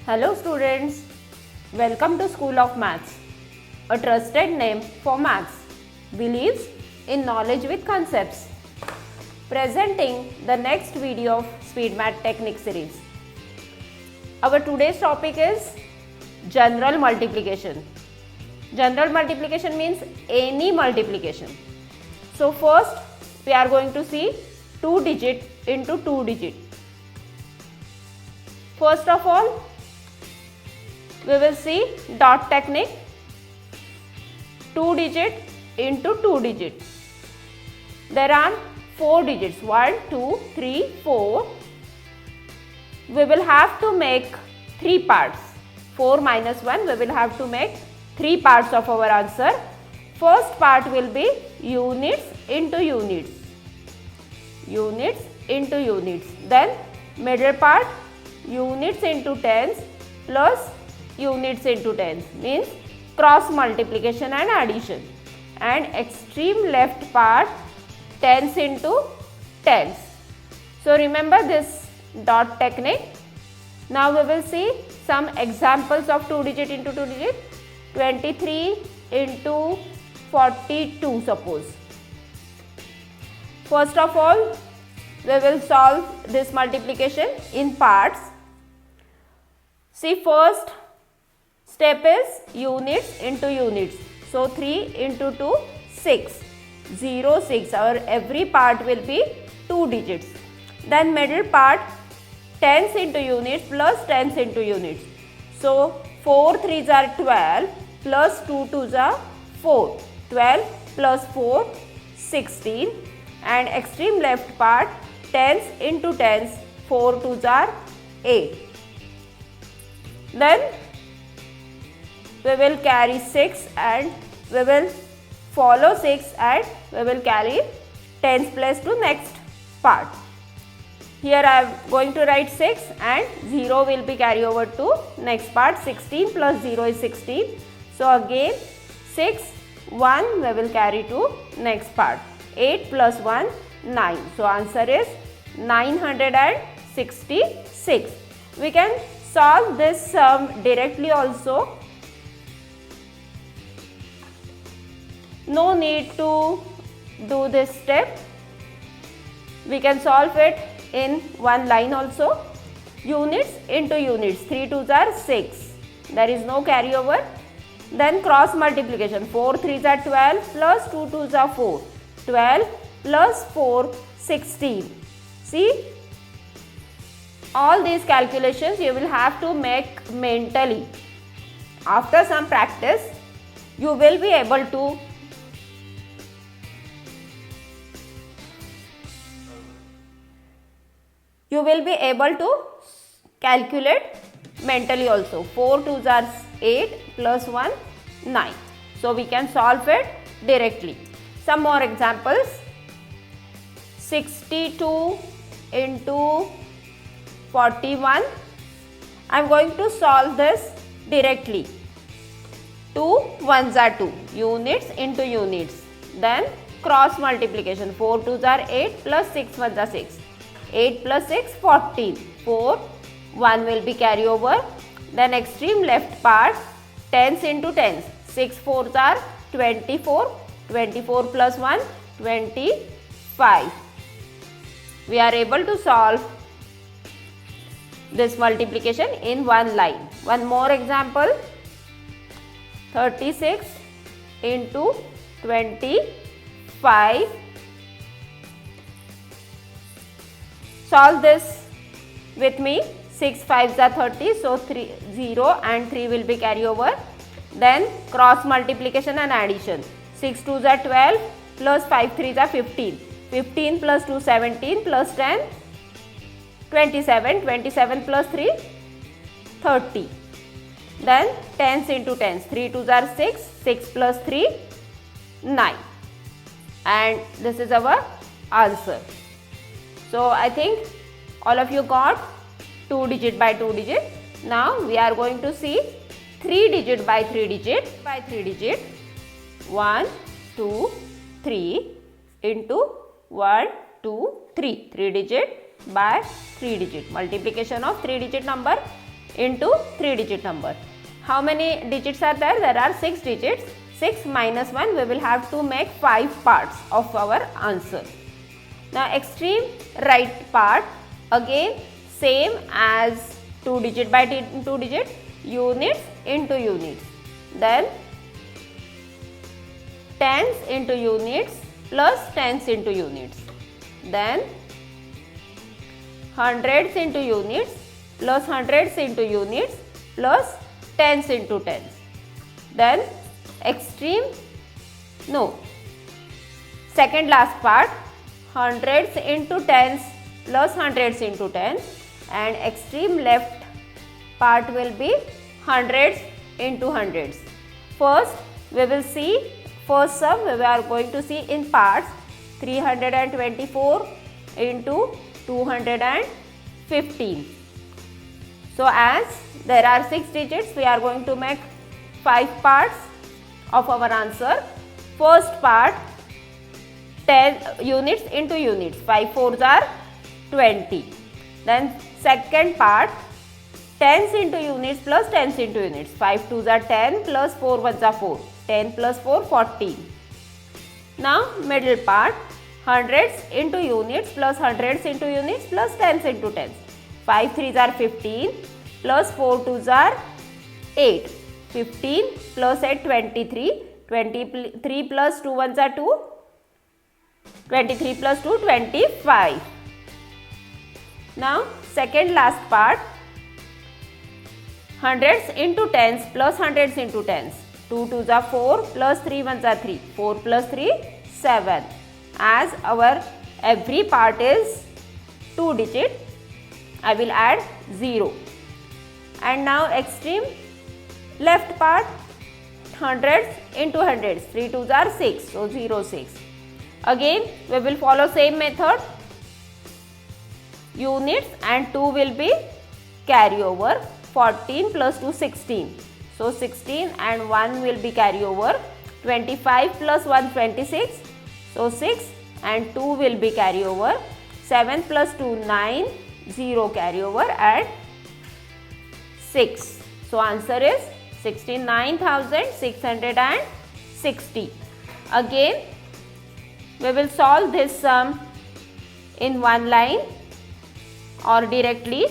Hello students, welcome to School of Maths. A trusted name for maths, believes in knowledge with concepts. Presenting the next video of Speed Math Technique series. Our today's topic is general multiplication. General multiplication means any multiplication. So first we are going to see 2 digit into 2 digit. First of all, we will see dot technique, 2 digit into 2 digit. There are 4 digits, 1, 2, 3, 4. We will have to make 3 parts. 4 minus 1, we will have to make 3 parts of our answer. First part will be units into units. Units into units. Then middle part, units into tens plus units into tens, means cross multiplication and addition. And extreme left part, tens into tens. So remember this dot technique. Now we will see some examples of 2 digit into 2 digit. 23 into 42 suppose. First of all, we will solve this multiplication in parts. See, first step is units into units. So 3 into 2, 6. 0, 6. Our every part will be 2 digits. Then middle part, tens into units plus tens into units. So 4 3s are 12 plus 2 2s are 4. 12 plus 4, 16. And extreme left part, tens into tens, 4 2s are 8. Then we will carry 6 and we will follow 6 and we will carry tens place to next part. Here I am going to write 6 and 0 will be carried over to next part. 16 plus 0 is 16. So again 6, 1 we will carry to next part. 8 plus 1, 9. So answer is 966. We can solve this sum directly also. No need to do this step. We can solve it in one line also. Units into units. 3 2s are 6. There is no carryover. Then cross multiplication. 4 3s are 12 plus 2 2s are 4. 12 plus 4, 16. See, all these calculations you will have to make mentally. After some practice, you will be able to calculate mentally also. 4 2s are 8 plus 1, 9. So we can solve it directly. Some more examples. 62 into 41. I am going to solve this directly. 2 1s are 2. Units into units. Then cross multiplication. 4 2s are 8 plus 6 1s are 6. 8 plus 6, 14. 4, 1 will be carry over. Then extreme left part, tens into tens. 6 4s are 24. 24 plus 1, 25. We are able to solve this multiplication in one line. One more example. 36 into 25. Solve this with me. 6 5s are 30. So 0 and 3 will be carry over. Then cross multiplication and addition. 6 2s are 12 plus 5 3s are 15. 15 plus 2 17 plus 10 27. 27 plus 3 30. Then tens into tens. 3 2s are 6. 6 plus 3 9. And this is our answer. So I think all of you got 2 digit by 2 digit. Now we are going to see 3 digit by 3 digit by 3 digit. 1 2 3 into 1 2 3. 3 digit by 3 digit. Multiplication of 3 digit number into 3-digit number. How many digits are there? There are 6 digits. 6 minus 1, we will have to make 5 parts of our answer. Now extreme right part, again same as 2 digit by 2 digit, units into units. Then tens into units plus tens into units. Then hundreds into units plus hundreds into units plus tens into tens. Then second last part, hundreds into tens plus hundreds into tens, and extreme left part will be hundreds into hundreds. First we will see, first sum we are going to see in parts, 324 into 215. So as there are 6 digits, we are going to make 5 parts of our answer. First part, 10 units into units, 5 fours are 20. Then second part, tens into units plus tens into units, 5 twos are 10 plus 4 ones are 4, 10 plus 4, 14. Now middle part, hundreds into units plus hundreds into units plus tens into tens, 5 threes are 15 plus 4 twos are 8, 15 plus 8, 23, 23 plus 2 ones are 2, 23 plus 2, 25. Now second last part, hundreds into tens plus hundreds into tens, 2 twos are 4 plus 3 ones are 3, 4 plus 3, 7. As our every part is 2 digit, I will add 0. And now extreme left part, hundreds into hundreds, 3 twos are 6, so 0, 6. Again we will follow same method, units and 2 will be carry over, 14 plus 2, 16, so 16 and 1 will be carry over, 25 plus 1, 26, so 6 and 2 will be carry over, 7 plus 2, 9, 0 carry over and 6. So answer is 69,660. Again we will solve this sum in one line or directly.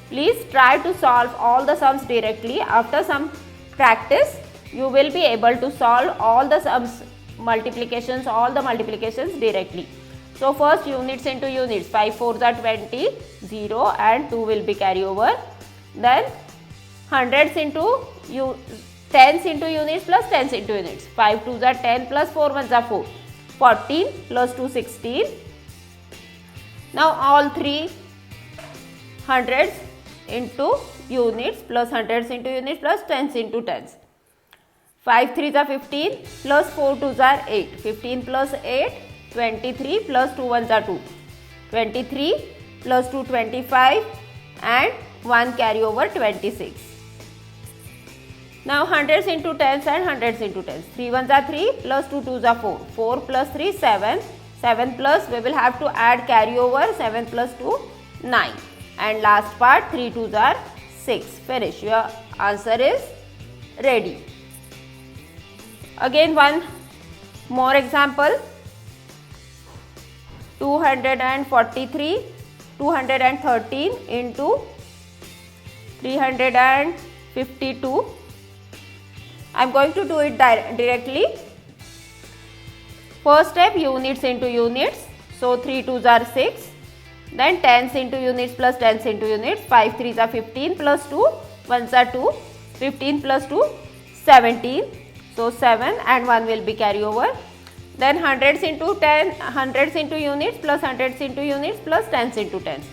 Please try to solve all the sums directly. After some practice, you will be able to solve all the sums, multiplications, all the multiplications directly. So first units into units, 5 fours are 20, 0 and 2 will be carry over. Then hundreds into tens into units plus tens into units, 5 twos are 10 plus 4 ones are 4, 14 plus 2, 16. Now all three hundreds into units plus hundreds into units plus tens into tens. 5 threes are 15 plus 4 twos are 8. 15 plus 8, 23 plus 2 ones are 2. 23 plus 2, 25 and 1 carry over, 26. Now hundreds into tens and hundreds into tens. 3 ones are 3 plus 2 twos are 4. 4 plus 3, 7. 7 plus we will have to add carry over, 7 plus 2, 9. And last part, 3 twos are 6. Finish. Your answer is ready. Again one more example. 243, 213 into 352. I am going to do it directly. First step, units into units. So 3 twos are 6. Then tens into units plus tens into units. 5 threes are 15 plus 2 ones are 2. 15 plus 2, 17. So 7 and 1 will be carry over. Then hundreds into units plus hundreds into units plus tens into tens.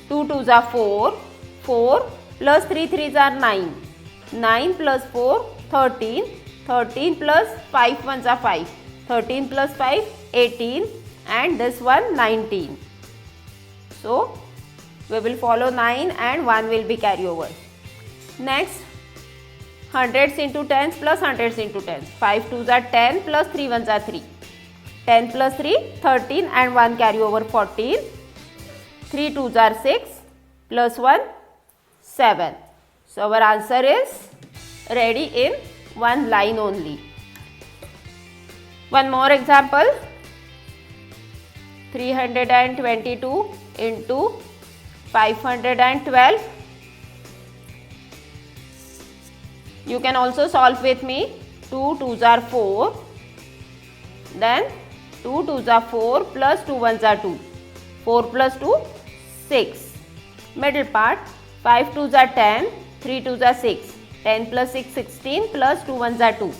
2 twos are 4. 4 plus 3 threes are 9. 9 plus 4, 13. 13 plus 5 ones are 5. 13 plus 5, 18 and this one 19. So we will follow 9 and 1 will be carry over. Next, hundreds into tens plus hundreds into tens. 5 twos are 10 plus 3 ones are 3. 10 plus 3, 13 and 1 carry over, 14. 3 twos are 6 plus 1, 7. So our answer is ready in one line only. One more example. 322 into 512. You can also solve with me. 2 2s are 4. Then 2 2s are 4 plus 2 1s are 2. 4 plus 2, 6. Middle part. 5 2s are 10. 3 2s are 6. 10 plus 6, 16 plus 2 1s are 2.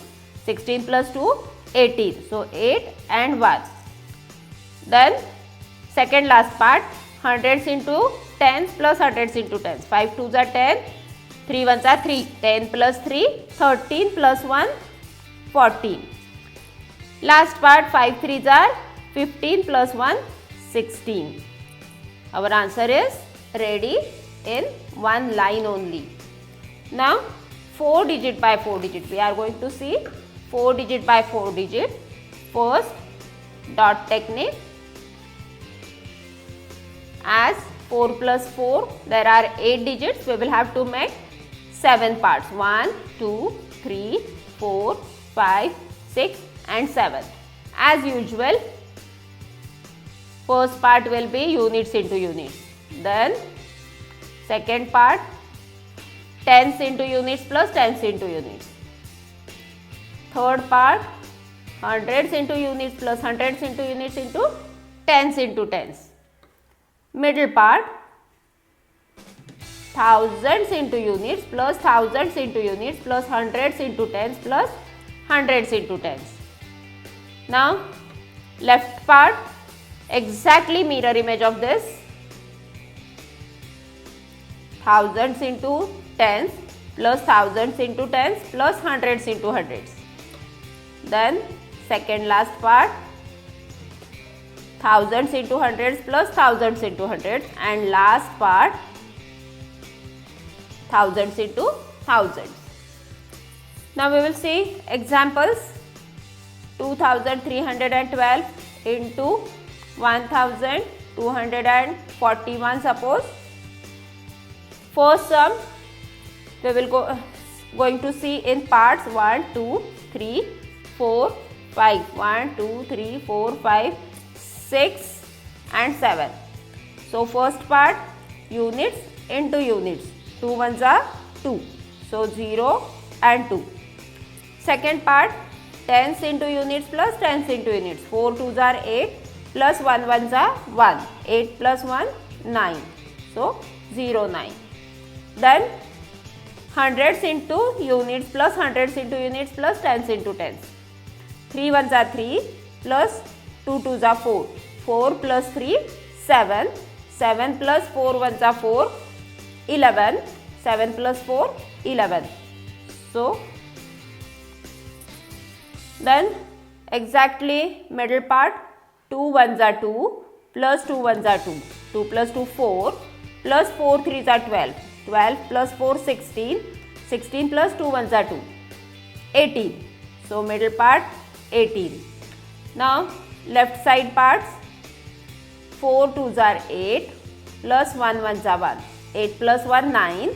16 plus 2, 18. So 8 and 1. Then second last part. Hundreds into tens plus hundreds into tens. 5 2s are 10. 3 1s are 3. 10 plus 3, 13 plus 1, 14. Last part. 5 3s are 15 plus 1, 16. Our answer is ready in one line only. Now 4 digit by 4 digit. We are going to see 4 digit by 4 digit. First, dot technique. As 4 plus 4, there are 8 digits. We will have to make 7 parts. 1, 2, 3, 4, 5, 6 and 7. As usual, first part will be units into units. Then second part, tens into units plus tens into units. Third part, hundreds into units plus hundreds into units into tens into tens. Middle part, thousands into units plus thousands into units plus hundreds into tens plus hundreds into tens. Now left part, exactly mirror image of this. Thousands into tens plus thousands into tens plus hundreds into hundreds. Then second last part, thousands into hundreds plus thousands into hundreds, and last part, thousands into thousands. Now we will see examples. 2312 into 1241, suppose. First sum we will going to see in parts. 1 2 3 4 5. 1 2 3 4 5 6 and 7. So first part, units into units. 2 1s are 2. So 0 and 2. Second part, tens into units plus tens into units. 4 2s are 8 plus 1 1s are 1. 8 plus 1, 9. So 0 9. Then hundreds into units plus hundreds into units plus tens into tens. 3 1s are 3 plus 2 2s are 4. 4 plus 3, 7. 7 plus 4 1s are 4. 11. 7 plus 4, 11. So then exactly middle part, 2 1s are 2 plus 2 1s are 2. 2 plus 2, 4 plus 4 3s are 12. 12 plus 4, 16. 16 plus 2 1s are 2. 18. So middle part, 18. Now left side parts. 4 2s are 8 plus 1 1s are 1. 8 plus 1, 9.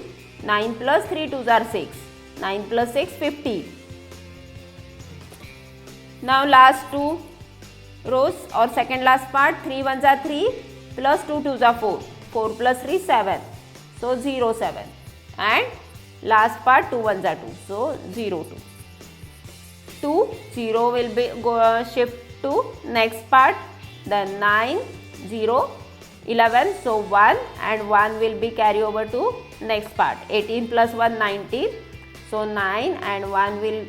9 plus 3 2s are 6. 9 plus 6, 15. Now last two rows or second last part. 3 1s are 3 plus 2 2s are 4. 4 plus 3, 7. So 0 7. And last part, 2 1s are 2. So 0 2. 2 0 will be shift to next part. Then 9 0 11. So 1 and 1 will be carry over to next part. 18 plus 1, 19. So 9 and 1 will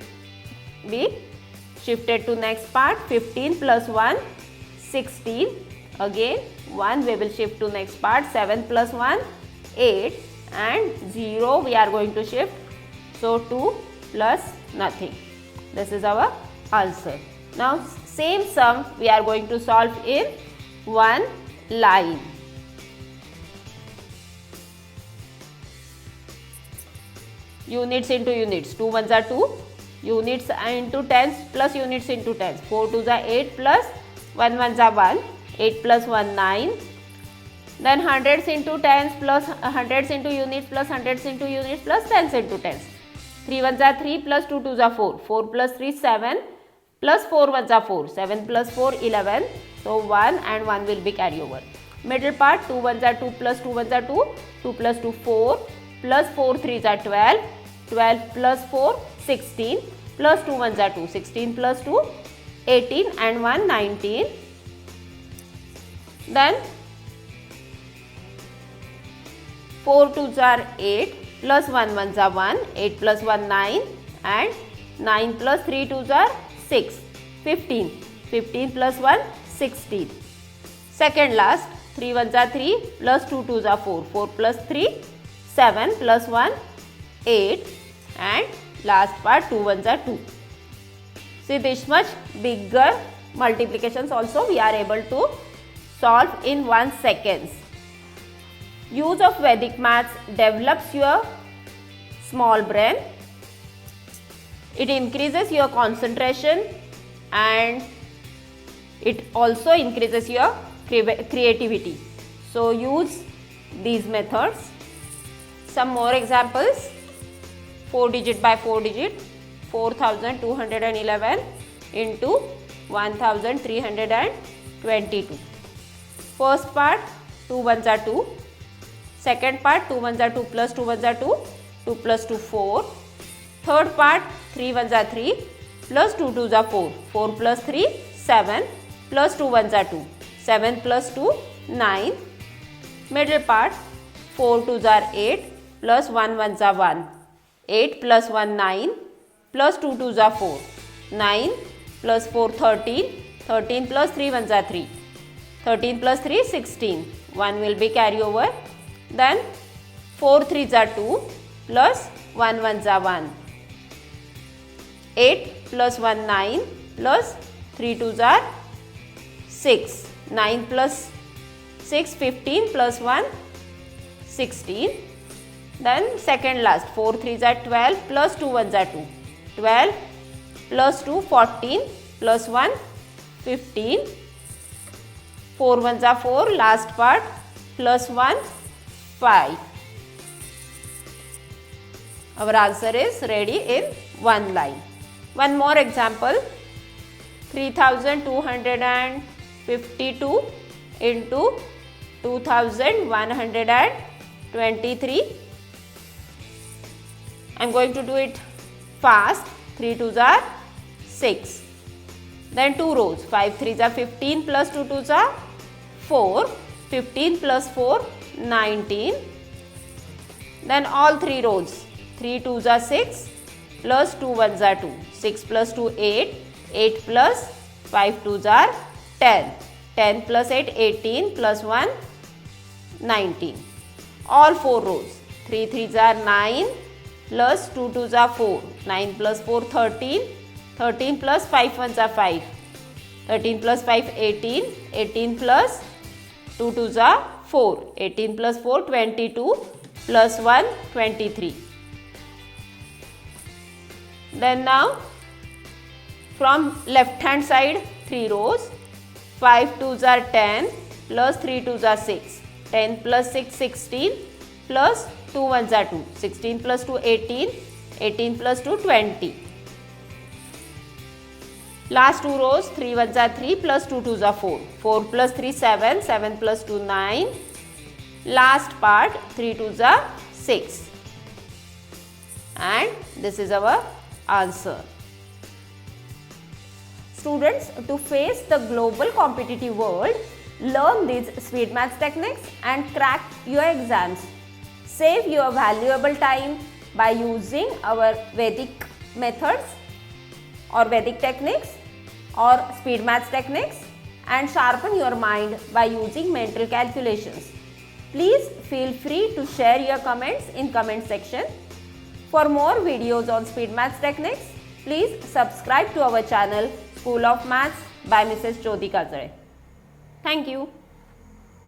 be shifted to next part. 15 plus 1, 16. Again 1 we will shift to next part. 7 plus 1, 8 and 0 we are going to shift. So 2 plus nothing. This is our answer. Now same sum we are going to solve in one line. Units into units. 2 1s are 2. Units into tens plus units into tens. 4 2s are 8 plus 1 1s are 1. 8 plus 1, 9. Then hundreds into tens plus hundreds into units plus hundreds into units plus tens into tens. 3 ones are 3 plus 2 twos are 4. 4 plus 3 7 plus 4 ones are 4. 7 plus 4 11. So 1 and 1 will be carry over. Middle part 2 ones are 2 plus 2 ones are 2. 2 plus 2 4 plus 4 threes are 12. 12 plus 4 16 plus 2 ones are 2. 16 plus 2 18 and 1 19. Then 4 twos are 8 plus 1 ones are 1. 8 plus 1 9 and 9 plus 3 twos are 6. 15. 15 plus 1 16. Second last 3 ones are 3 plus 2 twos are 4. 4 plus 3 7 plus 1 8 and last part 2 ones are 2. See, this much bigger multiplications also we are able to solve in 1 second. Use of Vedic maths develops your small brain. It increases your concentration and it also increases your creativity. So use these methods. Some more examples. 4 digit by 4 digit. 4211 into 1322. First part 2 ones are 2. Second part 2 ones are 2 plus 2 ones are 2. 2 plus 2 4. Third part 3 ones are 3 plus 2 twos are 4. 4 plus 3 7 plus 2 ones are 2. 7 plus 2 9. Middle part 4 twos are 8 plus 1 ones are 1. 8 plus 1 9 plus 2 twos are 4. 9 plus 4 13. 13 plus 3 ones are 3. 13 plus 3 16. 1 will be carry over. Then 4 threes are 2 plus 1 ones are 1. 8 plus 1 9 plus 3 twos are 6. 9 plus 6 15 plus 1 16. Then second last 4 threes are 12 plus 2 ones are 2. 12 plus 2 14 plus 1 15. 4 ones are 4. Last part plus 1 5. Our answer is ready in one line. One more example. 3252 into 2123. I am going to do it fast. 3 twos are 6. Then 2 rows. 5 threes are 15 plus 2 twos are 4. 15 plus 4 19. Then all 3 rows. 3 twos are 6 plus 2 ones are 2. 6 plus 2 8. 8 plus 5 twos are 10. 10 plus 8 18 plus 1 19. All 4 rows. 3 threes are 9 plus 2 twos are 4. 9 plus 4 13. 13 plus 5 ones are 5. 13 plus 5 18. 18 plus 2 twos are 4. 18 plus 4 22 plus 1 23. Then now from left hand side 3 rows. 5 twos are 10 plus 3 twos are 6. 10 plus 6 16 plus 2 ones are 2. 16 plus 2 18. 18 plus 2 20. Last 2 rows 3 ones are 3 plus 2 twos are 4. 4 plus 3 7. 7 plus 2 9. Last part 3 twos are 6. And this is our answer. Students, to face the global competitive world, learn these speed maths techniques and crack your exams. Save your valuable time by using our Vedic methods or Vedic techniques or speed maths techniques, and sharpen your mind by using mental calculations. Please feel free to share your comments in comment section. For more videos on speed maths techniques, please subscribe to our channel School of Maths by Mrs. Jyoti Kazare. Thank you.